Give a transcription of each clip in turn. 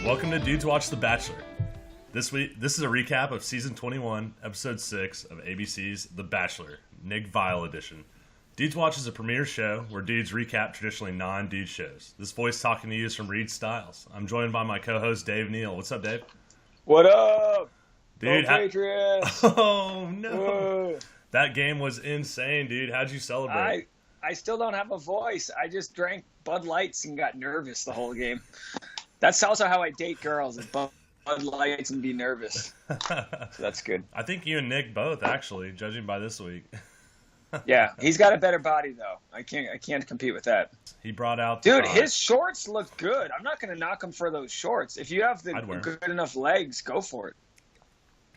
Welcome to Dudes Watch The Bachelor. This is a recap of Season 21, Episode 6 of ABC's The Bachelor, Nick Vile edition. Dudes Watch is a premiere show where dudes recap traditionally non-dude shows. This voice talking to you is from Reed Stiles. I'm joined by my co-host, Dave Neal. What's up, Dave? What up? Dude, Patriots! Oh, no. That game was insane, dude. How'd you celebrate? I still don't have a voice. I just drank Bud Lights and got nervous the whole game. That's also how I date girls, is Bud Lights and be nervous. So that's good. I think you and Nick both, actually, judging by this week. Yeah, he's got a better body, though. I can't compete with that. He brought out... Dude, his shorts look good. I'm not going to knock him for those shorts. If you have the good enough legs, go for it.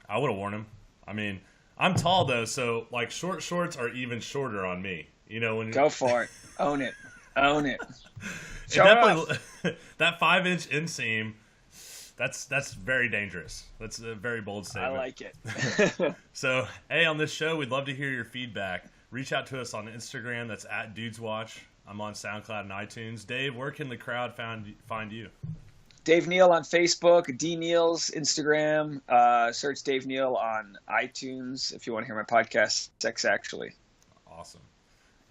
I would have worn him. I mean, I'm tall, though, so, like, short shorts are even shorter on me. You know, when Go for it. Own it. Own it. That 5-inch inseam, that's very dangerous. That's a very bold statement. I like it. So, hey, on this show, we'd love to hear your feedback. Reach out to us on Instagram. That's at DudesWatch. I'm on SoundCloud and iTunes. Dave, where can the crowd find you? Dave Neal on Facebook, D Neal's Instagram. Search Dave Neal on iTunes if you want to hear my podcast, Sex Actually. Awesome.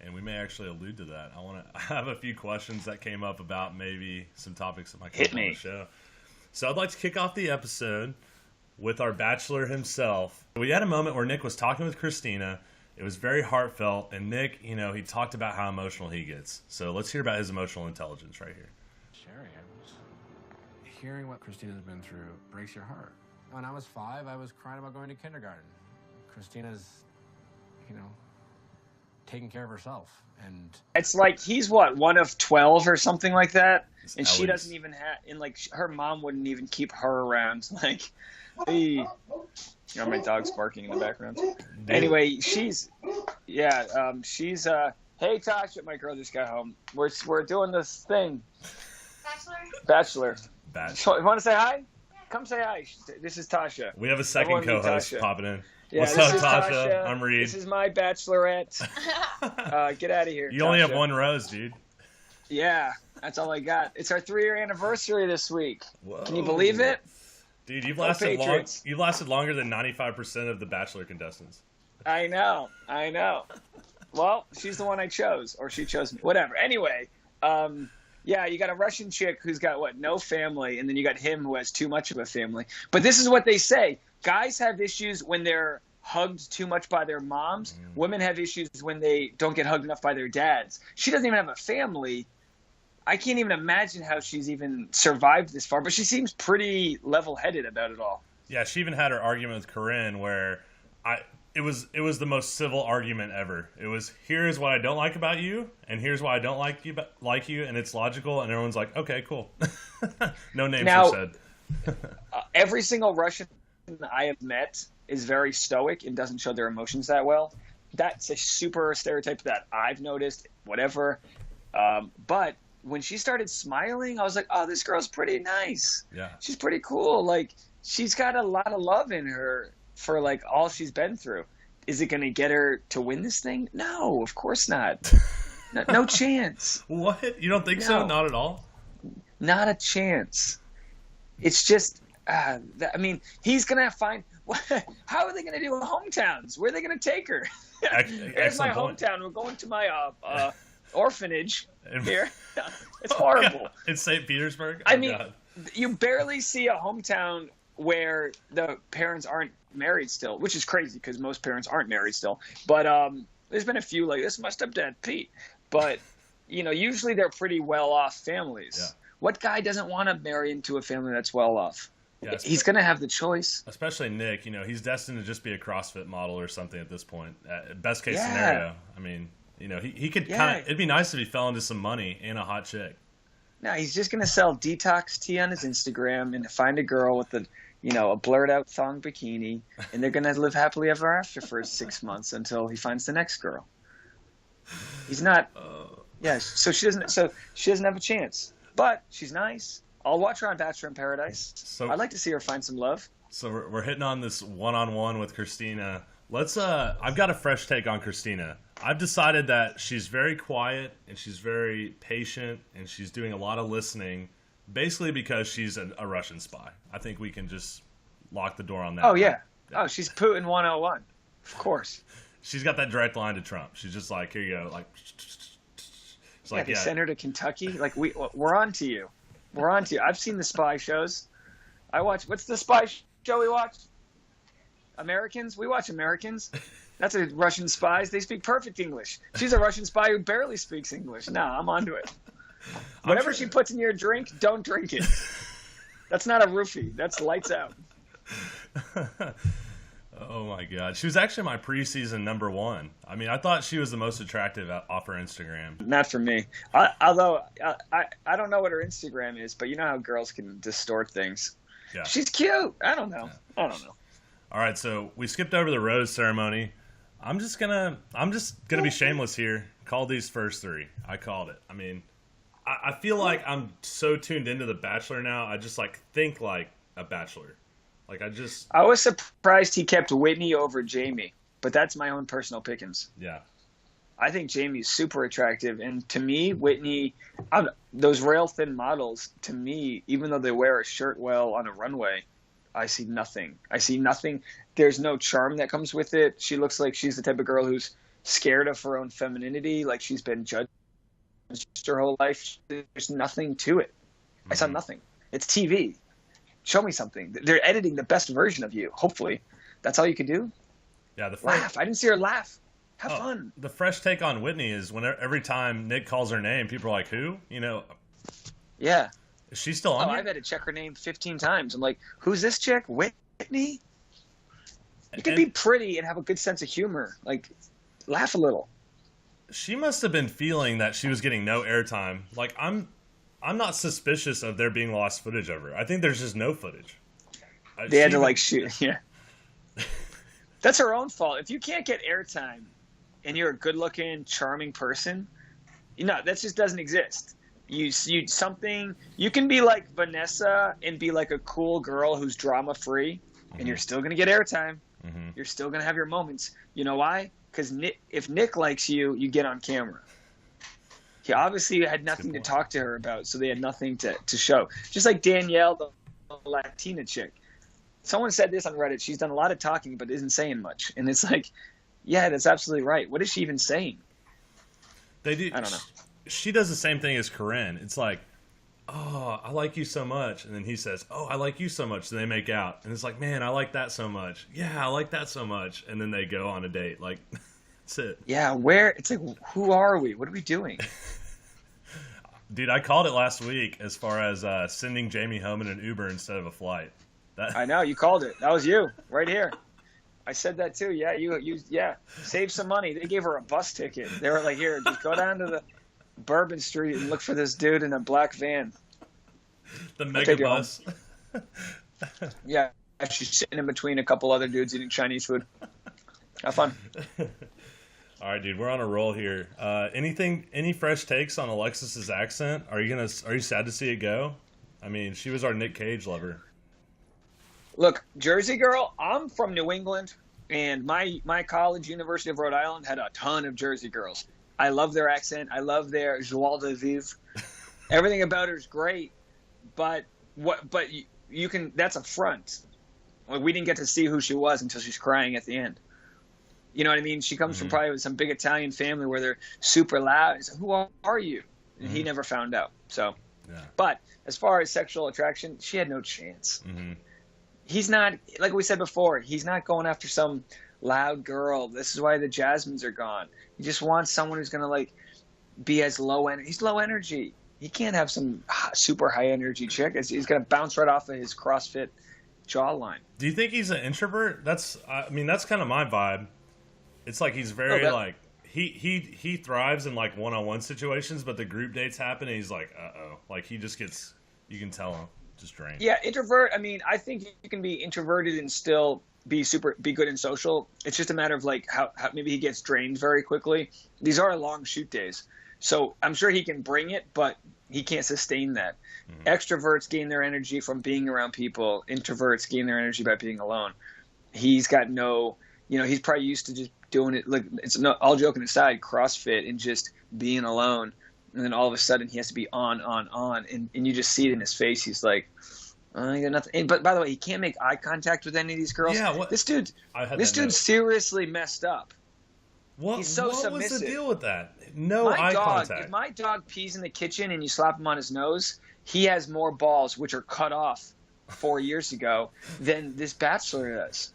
And we may actually allude to that. I have a few questions that came up about maybe some topics that might come up on the show. So I'd like to kick off the episode with our Bachelor himself. We had a moment where Nick was talking with Christina. It was very heartfelt, and Nick, he talked about how emotional he gets. So let's hear about his emotional intelligence right here. Sherry, hearing what Christina's been through breaks your heart. When I was 5, I was crying about going to kindergarten. Christina's, taking care of herself. And it's like he's one of 12 or something like that, and she doesn't even have. And like her mom wouldn't even keep her around. Like, hey, my dog's barking in the background. Dude. Anyway, she's hey Tasha, my girl just got home. We're doing this thing. Bachelor. You want to say hi? Yeah. Come say hi. This is Tasha. We have a second co-host popping in. Yeah, what's up, Tasha? I'm Reed. This is my bachelorette. Get out of here. You Tasha. only have one rose, dude. Yeah, that's all I got. It's our 3-year anniversary this week. Whoa. Can you believe it? Dude, you've lasted long. You've lasted longer than 95% of the Bachelor contestants. I know. Well, she's the one I chose, or she chose me. Whatever. Anyway, yeah, you got a Russian chick who's got no family, and then you got him who has too much of a family. But this is what they say. Guys have issues when they're hugged too much by their moms. Women have issues when they don't get hugged enough by their dads. She doesn't even have a family. I can't even imagine how she's even survived this far, but she seems pretty level-headed about it all. Yeah, she even had her argument with Corinne where it was the most civil argument ever. It was, here's what I don't like about you, and here's why I don't like you, and it's logical, and everyone's like, okay, cool. No names were said. Every single Russian I have met is very stoic and doesn't show their emotions that well. That's a super stereotype that I've noticed, whatever. But when she started smiling, I was like, oh, this girl's pretty nice. Yeah. She's pretty cool. Like, she's got a lot of love in her for, like, all she's been through. Is it going to get her to win this thing? No, of course not. No chance. What? You don't think so? Not at all? Not a chance. It's just... he's going to find... How are they going to do hometowns? Where are they going to take her? Here's my hometown. We're going to my orphanage here. It's horrible. In St. Petersburg? God. You barely see a hometown where the parents aren't married still, which is crazy because most parents aren't married still. But there's been a few like, this is my stepdad, Pete. But, usually they're pretty well-off families. Yeah. What guy doesn't want to marry into a family that's well-off? Yeah, he's going to have the choice. Especially Nick, he's destined to just be a CrossFit model or something at this point. Best case scenario. I mean, he could it'd be nice if he fell into some money and a hot chick. No, he's just going to sell detox tea on his Instagram and find a girl with a blurred out thong bikini, and they're going to live happily ever after for 6 months until he finds the next girl. He's not. So she doesn't have a chance. But she's nice. I'll watch her on Bachelor in Paradise. So I'd like to see her find some love. So we're hitting on this one-on-one with Christina. I've got a fresh take on Christina. I've decided that she's very quiet and she's very patient and she's doing a lot of listening. basically because she's a Russian spy. I think we can just lock the door on that. Oh, yeah. Oh, she's Putin 101. Of course. She's got that direct line to Trump. She's just like, here you go. Like, it's they sent her to Kentucky. Like, we're on to you. We're on to you. I've seen the spy shows. What's the spy show we watch? Americans? We watch Americans. That's a Russian spies. They speak perfect English. She's a Russian spy who barely speaks English. No, I'm onto it. Whatever she puts in your drink, don't drink it. That's not a roofie. That's lights out. Oh my God. She was actually my preseason number 1. I mean, I thought she was the most attractive off her Instagram. Not for me. Although I don't know what her Instagram is, but you know how girls can distort things. Yeah. She's cute. I don't know. Yeah. I don't know. All right, so we skipped over the rose ceremony. I'm just gonna be shameless here. Call these first 3. I called it. I mean, I feel like I'm so tuned into the Bachelor now. I just think like a Bachelor. I was surprised he kept Whitney over Jamie, but that's my own personal pickings. Yeah. I think Jamie's super attractive, and to me, Whitney, those rail thin models, to me, even though they wear a shirt well on a runway, I see nothing. There's no charm that comes with it. She looks like she's the type of girl who's scared of her own femininity, like she's been judged her whole life. There's nothing to it. I saw nothing. It's TV. Show me something. They're editing the best version of you. Hopefully, that's all you can do. Yeah, laugh. I didn't see her laugh. Have fun. The fresh take on Whitney is every time Nick calls her name, people are like, "Who?" Yeah. Is she still on? I've had to check her name 15 times. I'm like, "Who's this chick? Whitney?" You can be pretty and have a good sense of humor. Like, laugh a little. She must have been feeling that she was getting no airtime. Like, I'm not suspicious of there being lost footage of her. I think there's just no footage. They had to shoot. Yeah. That's her own fault. If you can't get airtime and you're a good-looking, charming person, that just doesn't exist. You can be like Vanessa and be like a cool girl who's drama-free, and you're still going to get airtime. Mm-hmm. You're still going to have your moments. You know why? Because if Nick likes you, you get on camera. He obviously had nothing to talk to her about, so they had nothing to show. Just like Danielle, the Latina chick. Someone said this on Reddit. She's done a lot of talking, but isn't saying much. And it's like, yeah, that's absolutely right. What is she even saying? They do. I don't know. She does the same thing as Corinne. It's like, oh, I like you so much. And then he says, oh, I like you so much. And they make out. And it's like, man, I like that so much. Yeah, I like that so much. And then they go on a date. Like, that's it. Yeah, it's like, who are we? What are we doing? Dude, I called it last week as far as sending Jamie home in an Uber instead of a flight. I know, you called it. That was you, right here. I said that too. Yeah, you save some money. They gave her a bus ticket. They were like, here, just go down to the Bourbon Street and look for this dude in a black van. The mega bus. Yeah, she's sitting in between a couple other dudes eating Chinese food. Have fun. All right, dude, we're on a roll here. Any fresh takes on Alexis's accent? Are you sad to see it go? I mean, she was our Nick Cage lover. Look, Jersey girl, I'm from New England, and my college, University of Rhode Island, had a ton of Jersey girls. I love their accent. I love their joie de vivre. Everything about her is great, but you can. That's a front. Like, we didn't get to see who she was until she's crying at the end. You know what I mean? She comes from probably some big Italian family where they're super loud. He's like, who are you? And he never found out. So, But as far as sexual attraction, she had no chance. Mm-hmm. He's not, like we said before, he's not going after some loud girl. This is why the Jasmines are gone. He just wants someone who's going to be as low energy. He's low energy. He can't have some super high energy chick. He's going to bounce right off of his CrossFit jawline. Do you think he's an introvert? That's kind of my vibe. It's like he's very he thrives in one-on-one situations, but the group dates happen and he's like, uh-oh. Like he just gets, you can tell him, just drained. Yeah, introvert. I mean, I think you can be introverted and still be good in social. It's just a matter of how maybe he gets drained very quickly. These are long shoot days. So I'm sure he can bring it, but he can't sustain that. Mm-hmm. Extroverts gain their energy from being around people. Introverts gain their energy by being alone. He's got he's probably used to just doing it. Like, it's not, all joking aside, CrossFit and just being alone. and then all of a sudden he has to be on, and you just see it in his face. He's like, I got nothing. And, but by the way, he can't make eye contact with any of these girls. Yeah, this dude's seriously messed up. He's so submissive. What was the deal with that? No eye contact. If my dog pees in the kitchen and you slap him on his nose, he has more balls, which are cut off 4 years ago, than this Bachelor does.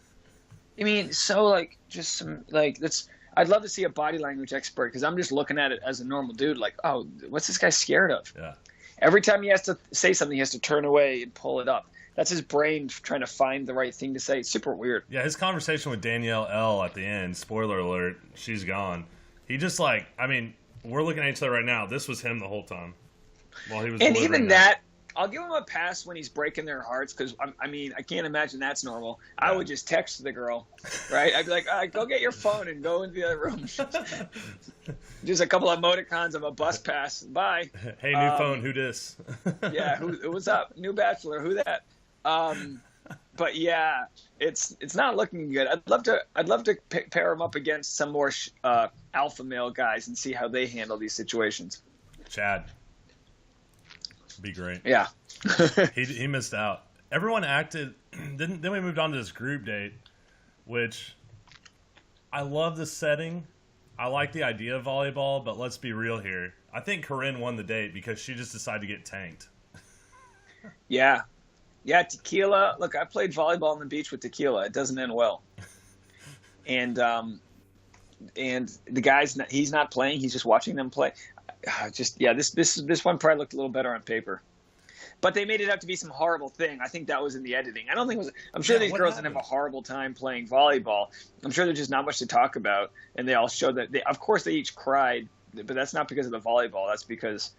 I mean, so like just some like that's. I'd love to see a body language expert because I'm just looking at it as a normal dude. Like, oh, what's this guy scared of? Yeah. Every time he has to say something, he has to turn away and pull it up. That's his brain trying to find the right thing to say. It's super weird. Yeah, his conversation with Danielle L at the end, spoiler alert, she's gone. He just like, I mean, we're looking at each other right now. This was him the whole time while he was. And even that, I'll give him a pass when he's breaking their hearts because, I mean, I can't imagine that's normal. Yeah. I would just text the girl, right? I'd be like, all right, go get your phone and go into the other room. Just a couple of emoticons of a bus pass. Bye. Hey, new phone, who dis? Yeah, what's up? New Bachelor, who that? But yeah, it's not looking good. I'd love to pair him up against some more alpha male guys and see how they handle these situations. Chad. Be great. Yeah. he missed out. Everyone acted. Then we moved on to this group date, which I love the setting. I like the idea of volleyball, but let's be real here. I think Corinne won the date because she just decided to get tanked. Yeah. Yeah, tequila. Look, I played volleyball on the beach with tequila. It doesn't end well. And the guy's he's not playing. He's just watching them play. This one probably looked a little better on paper, but they made it out to be some horrible thing. I think that was in the editing. I don't think it was. I'm sure these girls didn't have a horrible time playing volleyball. I'm sure there's just not much to talk about, and they all showed that. Of course, they each cried, but that's not because of the volleyball. That's because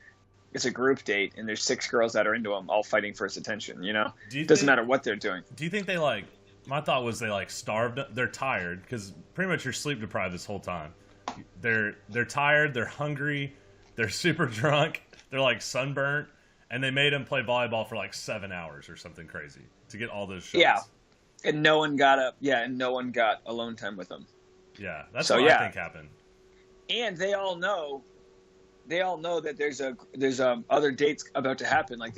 it's a group date, and there's 6 girls that are into them, all fighting for his attention. You know, doesn't matter what they're doing. Do you think they like? My thought was they like starved. They're tired because pretty much you're sleep deprived this whole time. They're tired. They're hungry. They're super drunk. They're like sunburnt, and they made him play volleyball for like 7 hours or something crazy to get all those shots. Yeah, and no one got alone time with them. Yeah, that's what I think happened. And they all know that there's other dates about to happen. Like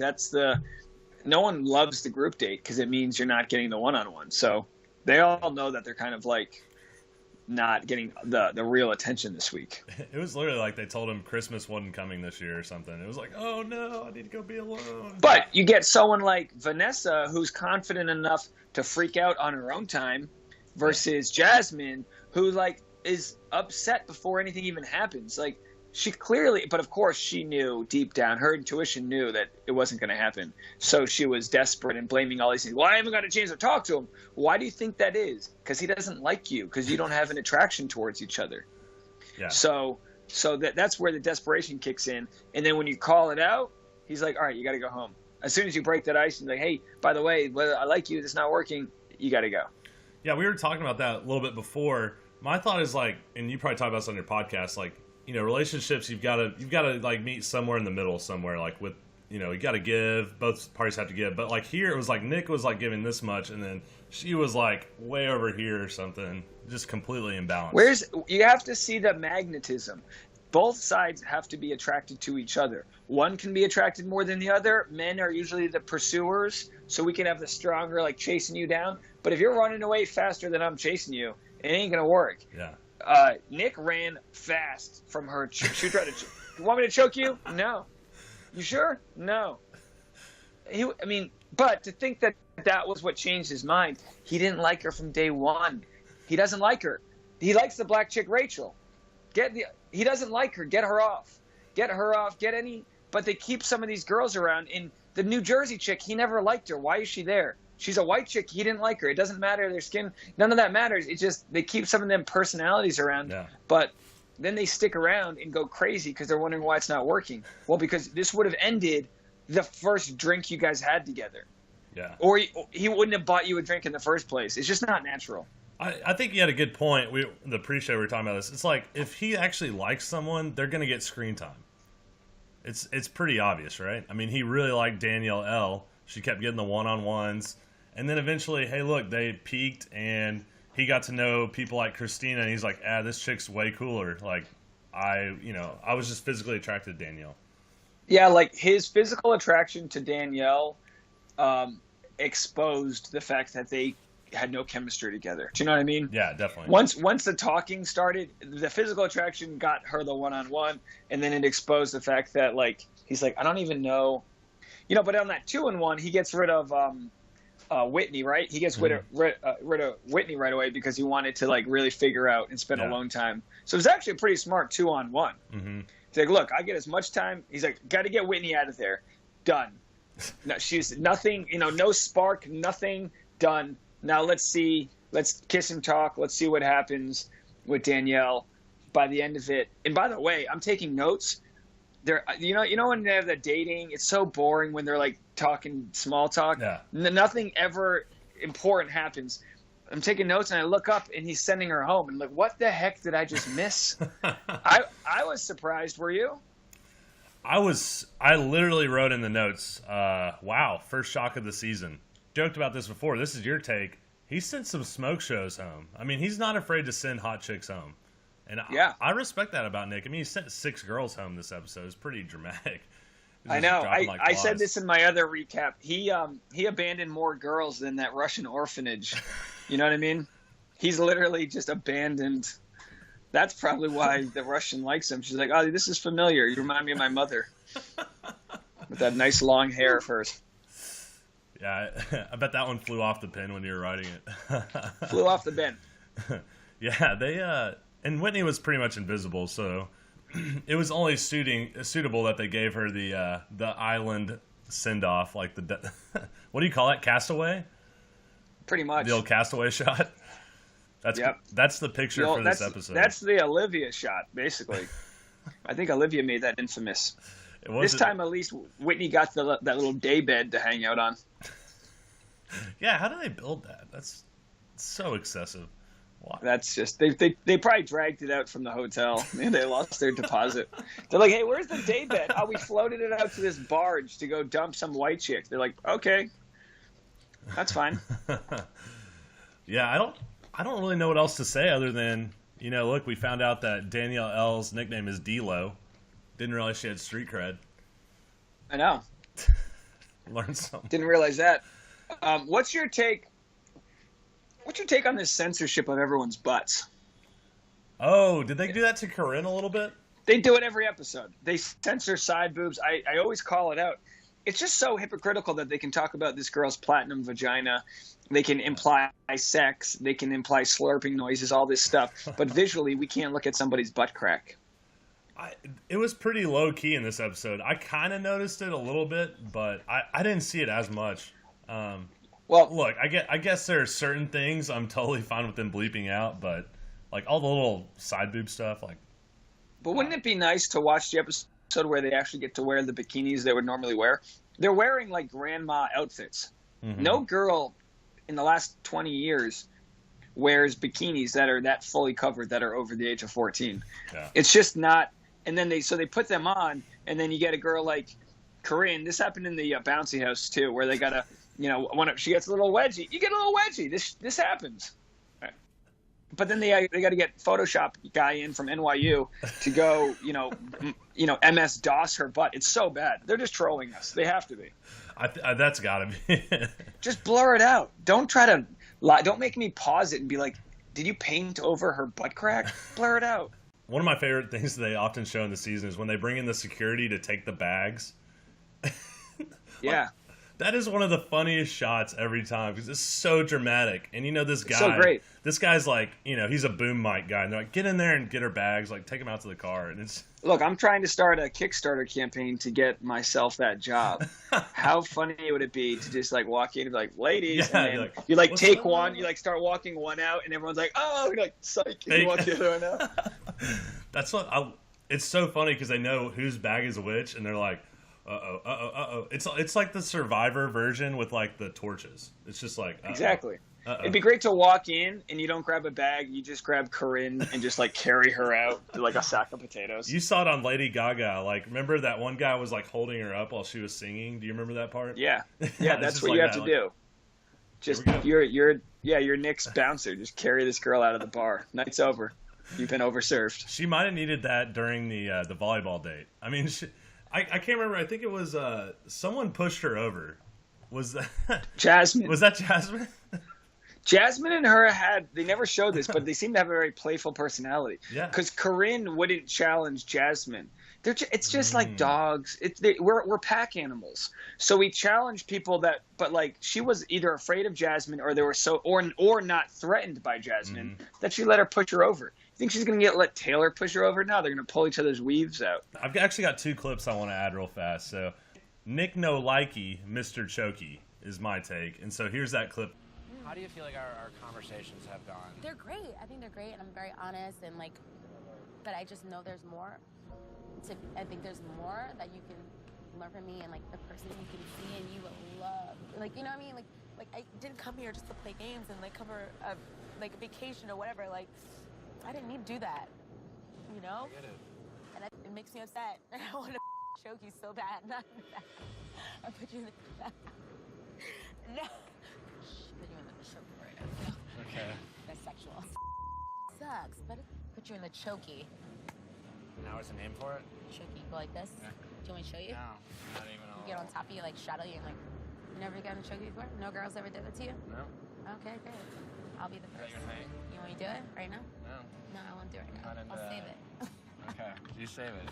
no one loves the group date because it means you're not getting the one-on-one. So they all know that they're kind of like not getting the real attention this week. It was literally like they told him Christmas wasn't coming this year or something. It was like, oh no, I need to go be alone. But you get someone like Vanessa who's confident enough to freak out on her own time versus Jasmine who like is upset before anything even happens. Like she clearly, but of course she knew deep down, her intuition knew that it wasn't going to happen. So she was desperate and blaming all these things. Well, I haven't got a chance to talk to him. Why do you think that is? Because he doesn't like you, because you don't have an attraction towards each other. Yeah. So that's where the desperation kicks in. And then when you call it out, he's like, all right, you got to go home. As soon as you break that ice, he's like, hey, by the way, I like you. It's not working. You got to go. Yeah, we were talking about that a little bit before. My thought is like, and you probably talk about this on your podcast, like, you know, relationships, you've got to like meet somewhere in the middle somewhere, like with, you know, you got to give, both parties have to give. But like here, it was like Nick was like giving this much, and then she was like way over here or something, just completely imbalanced. You have to see the magnetism. Both sides have to be attracted to each other. One can be attracted more than the other. Men are usually the pursuers, so we can have the stronger, like chasing you down. But if you're running away faster than I'm chasing you, it ain't gonna work. Yeah. Nick ran fast from her. She tried to. You want me to choke you? No. You sure? No. But to think that was what changed his mind. He didn't like her from day one. He doesn't like her. He likes the black chick Rachel. He doesn't like her. Get her off. Get her off. But they keep some of these girls around. In the New Jersey chick, he never liked her. Why is she there? She's a white chick. He didn't like her. It doesn't matter their skin. None of that matters. It's just they keep some of them personalities around. Yeah. But then they stick around and go crazy because they're wondering why it's not working. Well, because this would have ended the first drink you guys had together. Yeah. Or he wouldn't have bought you a drink in the first place. It's just not natural. I think you had a good point. The pre-show we were talking about this. It's like if he actually likes someone, they're going to get screen time. It's pretty obvious, right? I mean, he really liked Danielle L. She kept getting the one-on-ones. And then eventually, hey, look, they peaked, and he got to know people like Christina, and he's like, this chick's way cooler. Like, I was just physically attracted to Danielle. Yeah, like his physical attraction to Danielle exposed the fact that they had no chemistry together. Do you know what I mean? Yeah, definitely. Once the talking started, the physical attraction got her the one-on-one, and then it exposed the fact that like he's like, I don't even know, but on that 2-on-1, he gets rid of Whitney, right? He gets rid of Whitney right away because he wanted to like really figure out and spend alone time. So it was actually a pretty smart 2-on-1. Mm-hmm. He's like, look, I get as much time. He's like, got to get Whitney out of there. Done. No, she's nothing, no spark, nothing. Done. Now let's kiss and talk. Let's see what happens with Danielle by the end of it. And by the way, I'm taking notes. There, when they have the dating, it's so boring when they're like talking small talk. Yeah. Nothing ever important happens. I'm taking notes and I look up and he's sending her home. And I'm like, what the heck did I just miss? I was surprised. Were you? I literally wrote in the notes, wow, first shock of the season. Joked about this before. This is your take. He sent some smoke shows home. I mean, he's not afraid to send hot chicks home. And I respect that about Nick. I mean, he sent 6 girls home this episode. It's pretty dramatic. I know. I said this in my other recap. He abandoned more girls than that Russian orphanage. You know what I mean? He's literally just abandoned. That's probably why the Russian likes him. She's like, oh, this is familiar. You remind me of my mother. With that nice long hair of hers. Yeah, I bet that one flew off the pen when you were writing it. Flew off the pen. Yeah, they and Whitney was pretty much invisible, so it was only suitable that they gave her the island send off, like what do you call it? Castaway? Pretty much. The old castaway shot. That's the picture for this episode. That's the Olivia shot, basically. I think Olivia made that infamous. This time, at least, Whitney got that little day bed to hang out on. Yeah, how do they build that? That's so excessive. Why? That's just they probably dragged it out from the hotel. And they lost their deposit. They're like, hey, where's the day bed? Oh, we floated it out to this barge to go dump some white chick. They're like, okay, that's fine. Yeah, I don't really know what else to say other than look, we found out that Danielle L's nickname is D-Lo. Didn't realize she had street cred. I know. Learned something. Didn't realize that. What's your take? What's your take on this censorship of everyone's butts? Oh, did they do that to Corinne a little bit? They do it every episode. They censor side boobs. I always call it out. It's just so hypocritical that they can talk about this girl's platinum vagina. They can imply sex. They can imply slurping noises, all this stuff. But visually, we can't look at somebody's butt crack. It was pretty low key in this episode. I kind of noticed it a little bit, but I didn't see it as much. Well, look, I guess there are certain things I'm totally fine with them bleeping out, but like all the little side boob stuff, like. But wouldn't it be nice to watch the episode where they actually get to wear the bikinis they would normally wear? They're wearing like grandma outfits. Mm-hmm. No girl in the last 20 years wears bikinis that are that fully covered that are over the age of 14. Yeah. It's just not. And then they put them on, and then you get a girl like Corinne. This happened in the bouncy house too, where they got she gets a little wedgie. You get a little wedgie. This happens. Right. But then they got to get Photoshop guy in from NYU to go, MS DOS her butt. It's so bad. They're just trolling us. They have to be. That's got to be. Just blur it out. Don't try to lie. Don't make me pause it and be like, "Did you paint over her butt crack?" Blur it out. One of my favorite things they often show in the season is when they bring in the security to take the bags. Yeah. That is one of the funniest shots every time because it's so dramatic. And this guy, so great. This guy's like, he's a boom mic guy. And they're like, get in there and get her bags, like take them out to the car. And it's look, I'm trying to start a Kickstarter campaign to get myself that job. How funny would it be to just like walk in and be like, ladies, yeah, and you like take one, you like start walking one out, and everyone's like, oh, you're like psych, and you walk the other one out. That's what it's so funny because they know whose bag is which, and they're like, uh-oh. It's like the Survivor version with like the torches. It's just like exactly. It'd be great to walk in and you don't grab a bag, you just grab Corinne and just like carry her out to like a sack of potatoes. You saw it on Lady Gaga. Like, remember that one guy was like holding her up while she was singing? Do you remember that part? Yeah, that's what you have to do. Just you're Nick's bouncer. Just carry this girl out of the bar. Night's over. You've been overserved. She might have needed that during the volleyball date. I mean, I can't remember. I think it was someone pushed her over. Was that Jasmine? Was that Jasmine? Jasmine and her they never showed this, but they seem to have a very playful personality. Yeah. Because Corinne wouldn't challenge Jasmine. It's just like dogs. We're pack animals. So we challenge people but like she was either afraid of Jasmine or they were or not threatened by Jasmine that she let her push her over. You think she's gonna let Taylor push her over? No, they're gonna pull each other's weaves out. I've actually got 2 clips I want to add real fast. So Nick No Likey, Mr. Chokey is my take, and so here's that clip. How do you feel like our conversations have gone? They're great. I think they're great, and I'm very honest, and like, but I just know there's more. I think there's more that you can learn from me, and like the person you can see and you will love. Like, you know what I mean? Like I didn't come here just to play games and like cover a vacation or whatever. Like, I didn't need to do that. You know? I get it. And it makes me upset. I want to choke you so bad. Not that. I put you in the no. Put you in the choke right now. Okay. That's sexual. Sucks, but put you in the chokey. Now there's a name for it? Chokey, go like this. Yeah. Do you want me to show you? No, not even all. Get on top of you, like shadow you, and like, you never gotten a chokey before? No girls ever did that to you? No. Okay, great. I'll be the Is that first. your thing? You want me to do it right now? No. No, I won't do it right Not now. into I'll save that. it. Okay, you save it.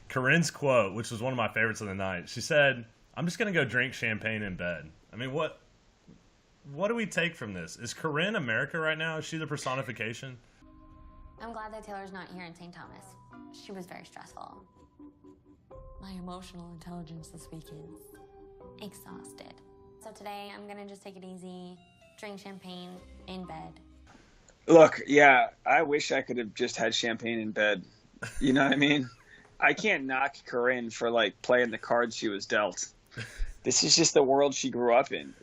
Corinne's quote, which was one of my favorites of the night. She said, "I'm just gonna go drink champagne in bed." I mean, what do we take from this? Is Corinne America right now? Is she the personification? I'm glad that Taylor's not here in St. Thomas. She was very stressful. My emotional intelligence this week is exhausted. So today I'm gonna just take it easy, drink champagne in bed. Look, yeah, I wish I could have just had champagne in bed. You know what I mean? I can't knock Corinne for like playing the cards she was dealt. This is just the world she grew up in.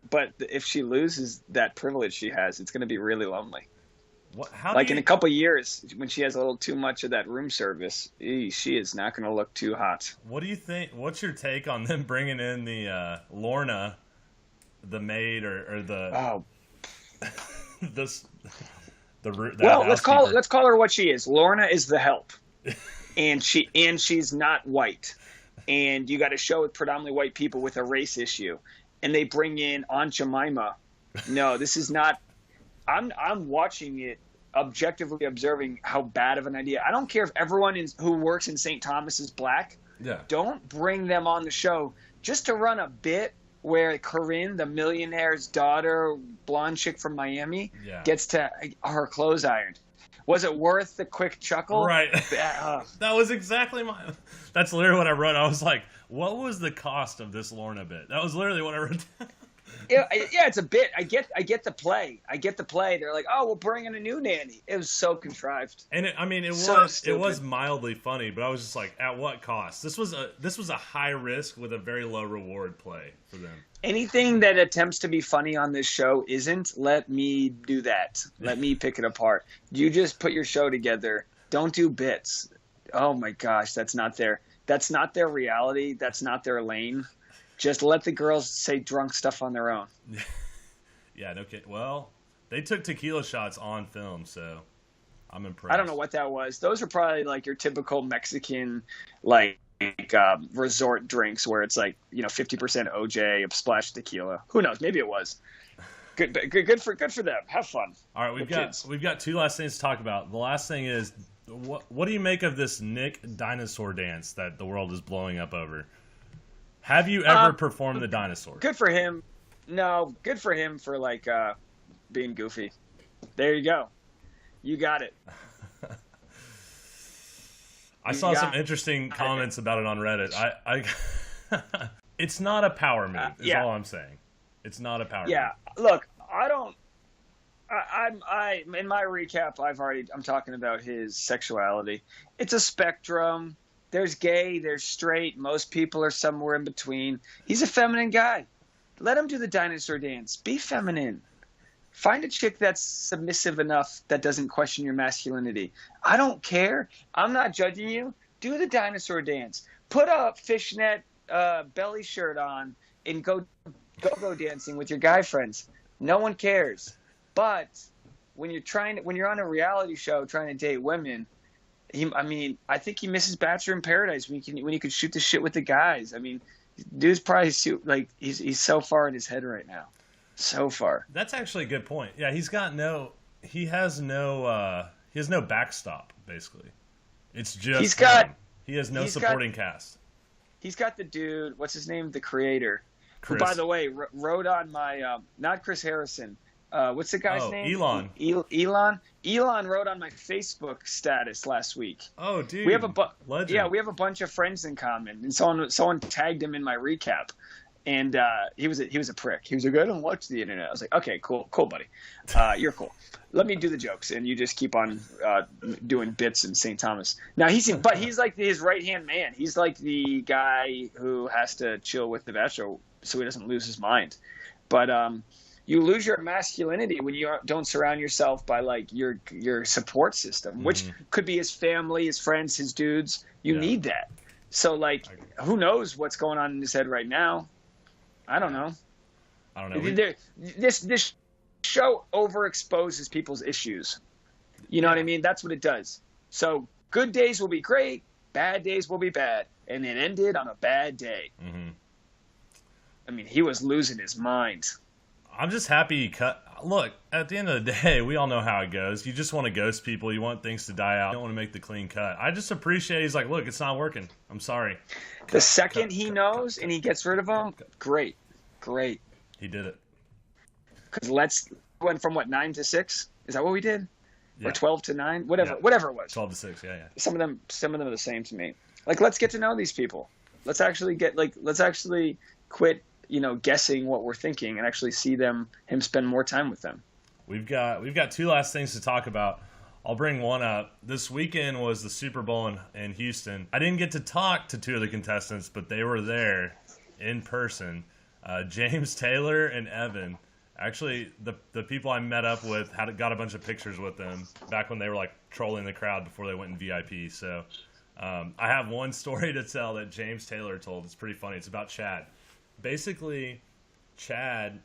But if she loses that privilege she has, it's going to be really lonely. In a couple of years, when she has a little too much of that room service, she is not going to look too hot. What do you think? What's your take on them bringing in the Lorna, the maid, or the let's call her what she is. Lorna is the help, and she's not white, and you got a show with predominantly white people with a race issue, and they bring in Aunt Jemima. No, this is not. I'm watching it, objectively observing how bad of an idea. I don't care if everyone who works in St. Thomas is black. Yeah. Don't bring them on the show just to run a bit where Corinne, the millionaire's daughter, blonde chick from Miami, gets to her clothes ironed. Was it worth the quick chuckle? Right. That was exactly that's literally what I wrote. I was like, what was the cost of this Lorna bit? That was literally what I wrote down. Yeah, it's a bit. I get the play. They're like, oh, we'll bring in a new nanny. It was so contrived. And it was mildly funny, but I was just like, at what cost? This was a high risk with a very low reward play for them. Anything that attempts to be funny on this show isn't. Let me do that. Let me pick it apart. You just put your show together. Don't do bits. Oh my gosh, that's not their reality. That's not their lane. Just let the girls say drunk stuff on their own. Yeah, no kidding. Well, they took tequila shots on film, so I'm impressed. I don't know what that was. Those are probably like your typical Mexican, resort drinks where it's 50% OJ, a splash of tequila. Who knows? Maybe it was. Good for them. Have fun. All right, we've got 2 last things to talk about. The last thing is, what do you make of this Nick dinosaur dance that the world is blowing up over? Have you ever performed the dinosaur? Good for him. No, good for him for being goofy. There you go. You got it. I saw some interesting comments about it on Reddit. I it's not a power move. Is all I'm saying. It's not a power move. Yeah. Look, I don't. I in my recap, I'm talking about his sexuality. It's a spectrum. There's gay, there's straight. Most people are somewhere in between. He's a feminine guy. Let him do the dinosaur dance. Be feminine. Find a chick that's submissive enough that doesn't question your masculinity. I don't care. I'm not judging you. Do the dinosaur dance. Put a fishnet belly shirt on and go dancing with your guy friends. No one cares. But when you're on a reality show trying to date women, I think he misses Bachelor in Paradise when he could shoot the shit with the guys. I mean, dude's probably he's so far in his head right now, so far. That's actually a good point. Yeah, he has no backstop basically. It's just he has no supporting cast. He's got the dude, what's his name, the creator, Chris. who by the way wrote on my not Chris Harrison. What's the guy's name? Elon. Elon wrote on my Facebook status last week. Oh, dude. We have Legend. Yeah, we have a bunch of friends in common, and someone tagged him in my recap, and he was a prick. He was like, I don't watch the internet. I was like, okay, cool, buddy. You're cool. Let me do the jokes, and you just keep on doing bits in St. Thomas. Now he's like his right hand man. He's like the guy who has to chill with the Bachelor so he doesn't lose his mind. But you lose your masculinity when you don't surround yourself by like your support system, which could be his family, his friends, his dudes. You need that. So like, who knows what's going on in his head right now? I don't know. This show overexposes people's issues. You know what I mean? That's what it does. So good days will be great, bad days will be bad, and it ended on a bad day. Mm-hmm. I mean, he was losing his mind. I'm just happy he cut. Look, at the end of the day, we all know how it goes. You just want to ghost people. You want things to die out. You don't want to make the clean cut. I just appreciate he's like, look, it's not working. I'm sorry. The second he knows and he gets rid of them, great. He did it. Because went from 9 to 6? Is that what we did? Yeah. Or 12 to 9? Whatever it was. 12 to 6, yeah. Some of them are the same to me. Like, let's get to know these people. Let's actually quit, guessing what we're thinking and actually see him spend more time with them. We've got two last things to talk about. I'll bring one up. This weekend was the Super Bowl in Houston. I didn't get to talk to two of the contestants, but they were there in person. James Taylor and Evan. Actually, the people I met up with got a bunch of pictures with them back when they were like trolling the crowd before they went in VIP. So I have one story to tell that James Taylor told. It's pretty funny. It's about Chad. Basically, Chad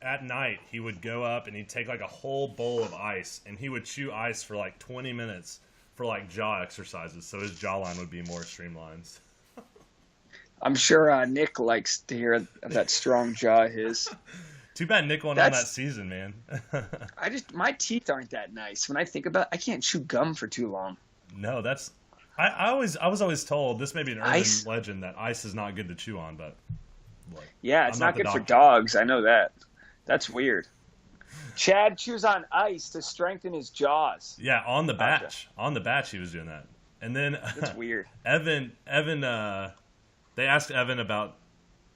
at night, he would go up and he'd take like a whole bowl of ice and he would chew ice for like 20 minutes for like jaw exercises. So his jawline would be more streamlined. I'm sure Nick likes to hear that strong jaw of his. Too bad Nick went on that season, man. My teeth aren't that nice. When I think about it, I can't chew gum for too long. No, I was always told, this may be an urban legend, that ice is not good to chew on, but look, yeah, it's not good for dogs. I know that. That's weird. Chad chews on ice to strengthen his jaws. Yeah, on the batch. On the batch he was doing that. And then that's weird. Evan they asked Evan about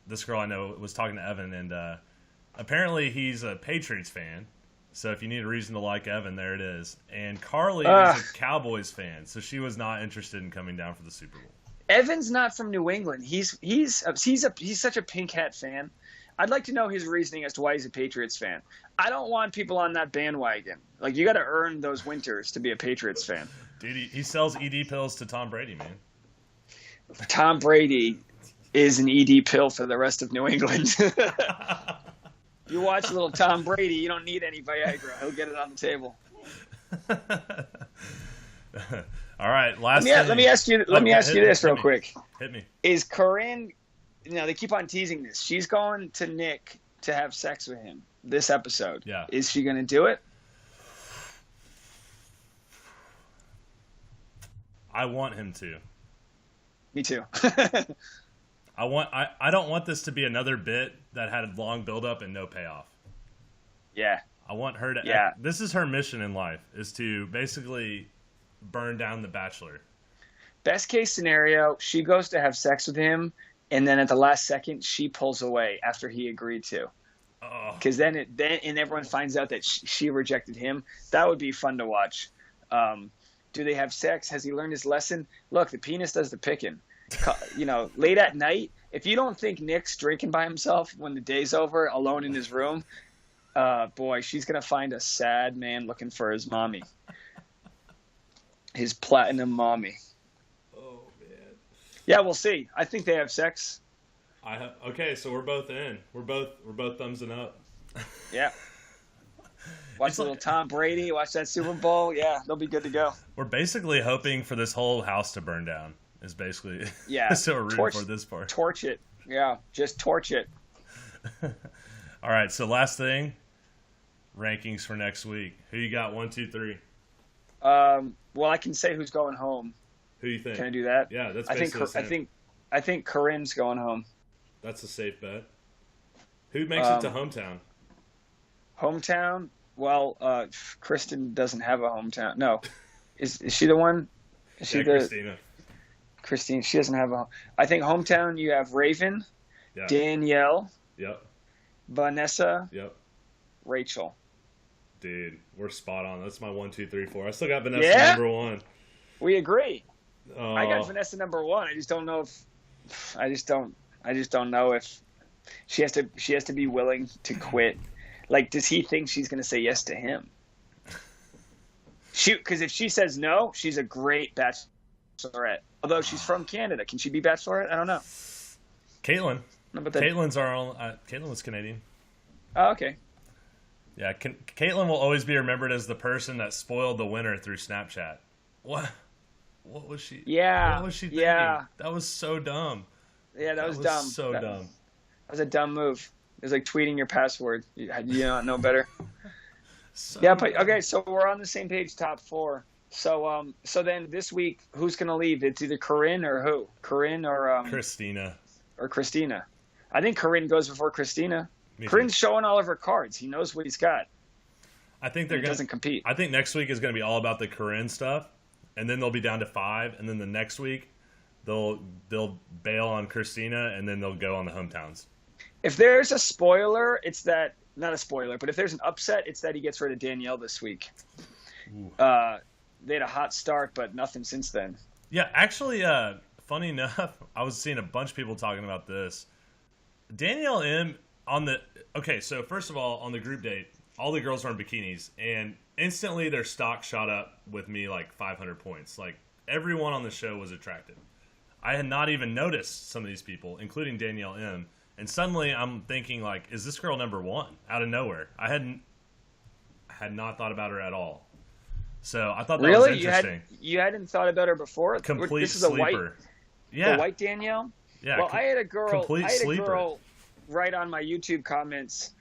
this girl I know was talking to Evan, and apparently he's a Patriots fan. So if you need a reason to like Evan, there it is. And Carly is a Cowboys fan, so she was not interested in coming down for the Super Bowl. Evan's not from New England. He's such a Pink Hat fan. I'd like to know his reasoning as to why he's a Patriots fan. I don't want people on that bandwagon. Like, you got to earn those winters to be a Patriots fan. Dude, he sells ED pills to Tom Brady, man. Tom Brady is an ED pill for the rest of New England. You watch little Tom Brady, you don't need any Viagra. He'll get it on the table. All right, let me ask you this real quick. Hit me. Is Corinne, they keep on teasing this. She's going to Nick to have sex with him this episode. Yeah. Is she going to do it? I want him to. Me too. I don't want this to be another bit that had a long build-up and no payoff. Yeah. I want her to... Yeah. This is her mission in life, is to basically burn down the Bachelor. Best case scenario, she goes to have sex with him, and then at the last second, she pulls away after he agreed to. Because then everyone finds out that she rejected him. That would be fun to watch. Do they have sex? Has he learned his lesson? Look, the penis does the picking. Late at night, if you don't think Nick's drinking by himself when the day's over, alone in his room, boy, she's going to find a sad man looking for his mommy. His platinum mommy. Oh, man. Yeah, we'll see. I think they have sex. Okay, so we're both in. We're both thumbsing up. Yeah. Watch a little Tom Brady. Watch that Super Bowl. Yeah, they'll be good to go. We're basically hoping for this whole house to burn down. Is basically so we're rooting for this part. Torch it. Yeah, just torch it. All right. So last thing, rankings for next week. Who you got? 1, 2, 3. Well, I can say who's going home. Who you think? Can I do that? Yeah, that's. I think Corinne's going home. That's a safe bet. Who makes it to hometown? Hometown? Well, Kristen doesn't have a hometown. No, is she the one? Is she Christina. Christine. She doesn't have a. I think hometown. You have Raven, Danielle. Yep. Vanessa. Yep. Rachel. Dude, we're spot on. That's my 1, 2, 3, 4. I still got Vanessa number 1. We agree. I got Vanessa number 1. I just don't know if. I just don't know if she has to be willing to quit. Like, does he think she's going to say yes to him? Because if she says no, she's a great bachelorette. Although she's from Canada, can she be bachelorette? I don't know. Caitlin. Caitlin was Canadian. Oh, okay. Yeah, Caitlin will always be remembered as the person that spoiled the winner through Snapchat. What was she? Yeah. What was she thinking? Yeah. That was so dumb. Yeah, that was dumb. So dumb. That was a dumb move. It was like tweeting your password. You not know better. But okay, so we're on the same page, top 4. So then this week, who's going to leave? It's either Corinne or who? Corinne or Christina. Or Christina. I think Corinne goes before Christina. Corinne's showing all of her cards. He knows what he's got. I think doesn't compete. I think next week is going to be all about the Corinne stuff, and then they'll be down to 5, and then the next week they'll bail on Christina, and then they'll go on the hometowns. If there's a spoiler, it's that not a spoiler, but if there's an upset, it's that he gets rid of Danielle this week. They had a hot start, but nothing since then. Yeah, actually, funny enough, I was seeing a bunch of people talking about this. Danielle M so first of all, on the group date, all the girls were in bikinis, and instantly their stock shot up with me like 500 points. Like, everyone on the show was attractive. I had not even noticed some of these people, including Danielle M. And suddenly I'm thinking, like, is this girl number 1 out of nowhere? I had not thought about her at all. So I thought that was interesting. You hadn't thought about her before? Complete this is sleeper. The white Danielle? Yeah. Well, I had a girl sleeper. Write on my YouTube comments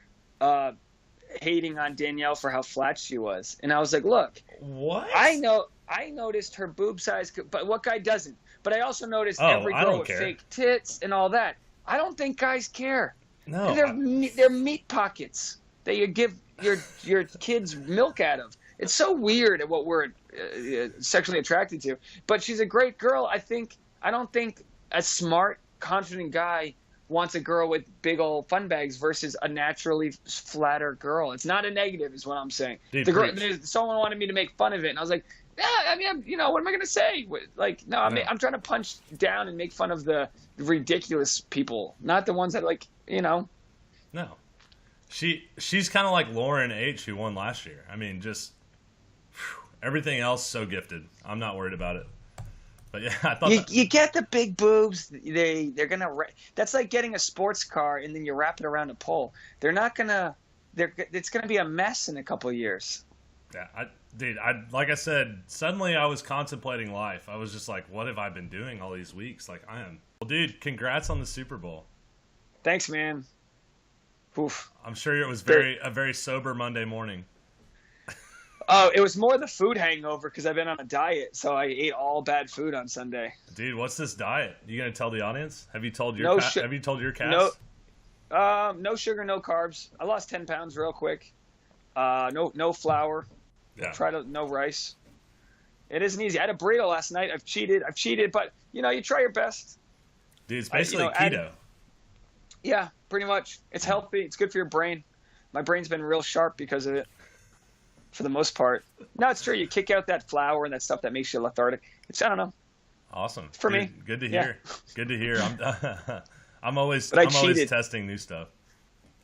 hating on Danielle for how flat she was. And I was like, look. What? I noticed her boob size, but what guy doesn't? But I also noticed every girl with fake tits and all that. I don't think guys care. No. They're meat pockets that you give your kids milk out of. It's so weird at what we're sexually attracted to. But she's a great girl. I don't think a smart, confident guy wants a girl with big old fun bags versus a naturally flatter girl. It's not a negative, is what I'm saying. Someone wanted me to make fun of it, and I was like, yeah, I mean, what am I going to say? Like, no, I'm trying to punch down and make fun of the ridiculous people, not the ones that, like, No. She's kind of like Lauren H., who won last year. I mean, just everything else so gifted. I'm not worried about it. But yeah, I thought you get the big boobs. They're gonna. That's like getting a sports car and then you wrap it around a pole. They're not gonna. It's gonna be a mess in a couple of years. Yeah, like I said, suddenly I was contemplating life. I was just like, what have I been doing all these weeks? Like, I am. Well, dude, congrats on the Super Bowl. Thanks, man. Oof. I'm sure it was a very sober Monday morning. Oh, it was more the food hangover because I've been on a diet, so I ate all bad food on Sunday. Dude, what's this diet? You gonna tell the audience? Have you told your cast? No sugar, no carbs. I lost 10 pounds real quick. No flour. Yeah. No rice. It isn't easy. I had a burrito last night. I've cheated, but you try your best. Dude, it's basically keto. Yeah, pretty much. It's healthy. It's good for your brain. My brain's been real sharp because of it, for the most part. No, it's true. You kick out that flour and that stuff that makes you lethargic. I don't know. Awesome. For me. Good to hear. Yeah. Good to hear. I'm always testing new stuff.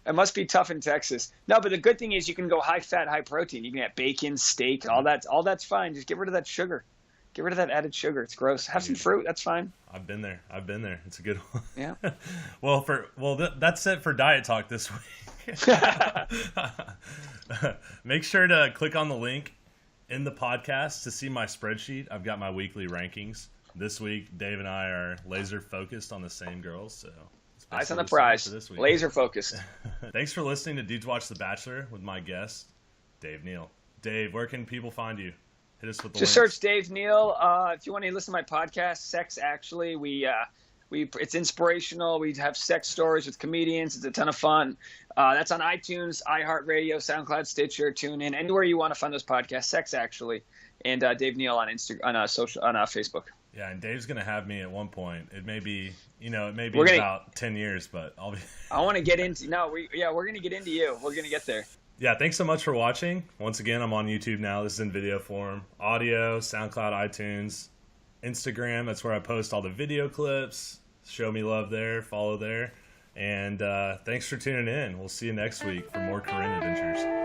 It must be tough in Texas. No, but the good thing is you can go high fat, high protein. You can have bacon, steak, all that. All that's fine. Just get rid of that sugar. Get rid of that added sugar. It's gross. Have some fruit. That's fine. I've been there. It's a good one. Yeah. That's it for Diet Talk this week. Make sure to click on the link in the podcast to see my spreadsheet. I've got my weekly rankings. This week, Dave and I are laser focused on the same girls. So eyes on the prize. Laser focused. Thanks for listening to Dudes Watch The Bachelor with my guest, Dave Neal. Dave, where can people find you? Hit us with the Just links. search Dave Neal. If you want to listen to my podcast, Sex Actually, it's inspirational. We have sex stories with comedians. It's a ton of fun. That's on iTunes, iHeartRadio, SoundCloud, Stitcher, TuneIn, anywhere you want to find those podcasts. Sex Actually, and Dave Neal on Facebook. Yeah, and Dave's gonna have me at one point. It may be about 10 years, but I'll be. I want to get into. We're gonna get into you. We're gonna get there. Yeah, thanks so much for watching. Once again, I'm on YouTube now. This is in video form. Audio, SoundCloud, iTunes, Instagram. That's where I post all the video clips. Show me love there. Follow there. And thanks for tuning in. We'll see you next week for more Corinne adventures.